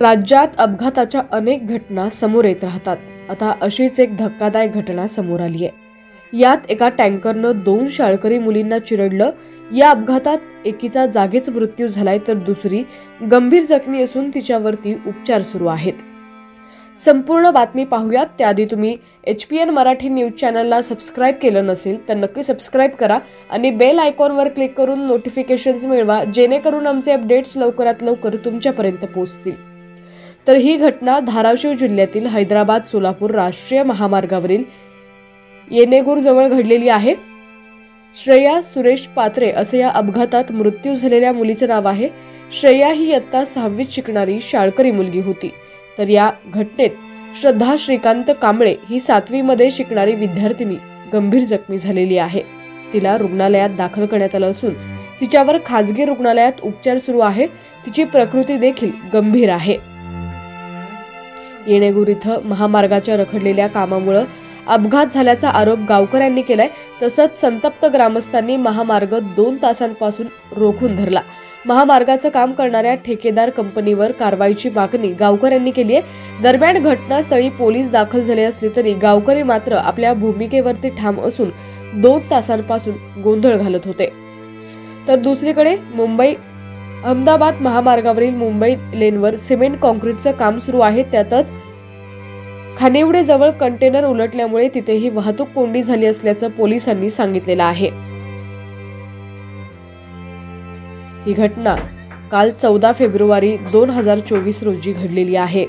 राज्यात अपघाताच्या अनेक घटना समोर येत राहतात. आता अशीच एक धक्कादायक घटना समोर आली आहे. यात एका टँकरनं 2 शाळकरी मुलींना चिरडलं. या अपघातात एकीचा जागीच मृत्यू झालाय तर दुसरी गंभीर जखमी असून तिच्यावरती उपचार सुरू आहेत. संपूर्ण बातमी पाहूयात. त्याआधी तुम्ही HPN मराठी न्यूज चॅनलला सबस्क्राईब केलं नसेल तर नक्की सबस्क्राईब करा आणि बेल आयकॉनवर क्लिक करून नोटिफिकेशन्स मिळवा, जेणेकरून आमचे अपडेट्स लवकरात लवकर तुमच्यापर्यंत पोहोचतील. तर ही घटना धाराशिव जिल्ह्यातील हैदराबाद सोलापूर राष्ट्रीय महामार्गावरील येनेगूर जवळ घडलेली आहे. श्रेया सुरेश पात्रे असे या अपघातात मृत्यू झालेल्या मुलीचे नाव आहे. श्रेया ही इयत्ता 6वीत शिकणारी शाळकरी मुलगी होती. तर या घटनेत श्रद्धा श्रीकांत कांबळे ही 7वी मध्ये शिकणारी विद्यार्थिनी गंभीर जखमी झालेली आहे. तिला रुग्णालयात दाखल करण्यात आलं असून तिच्यावर खासगी रुग्णालयात उपचार सुरू आहे. तिची प्रकृती देखील गंभीर आहे. येणेगूर इथं महामार्गाच्या रखडलेल्या कामामुळे अपघात झाल्याचा आरोप गावकऱ्यांनी केलाय. तसंच संतप्त ग्रामस्थांनी महामार्ग 2 तासांपासून रोखून धरला. महामार्गाचं काम करणाऱ्या ठेकेदार कंपनीवर कारवाईची मागणी गावकऱ्यांनी केली आहे. दरम्यान घटनास्थळी पोलीस दाखल झाले असले तरी गावकरी मात्र आपल्या भूमिकेवरती ठाम असून 2 तासांपासून गोंधळ घालत होते. तर दुसरीकडे मुंबई अहमदाबाद महामार्गावरील मुंबई लेनवर सिमेंट कॉन्क्रीटचं काम सुरू आहे. त्यातच खानिवडे जवळ कंटेनर उलटल्यामुळे तिथेही वाहतूक कोंडी झाली असल्याचं पोलिसांनी सांगितलेलं आहे. ही घटना काल 14 फेब्रुवारी 2024 रोजी घडलेली आहे.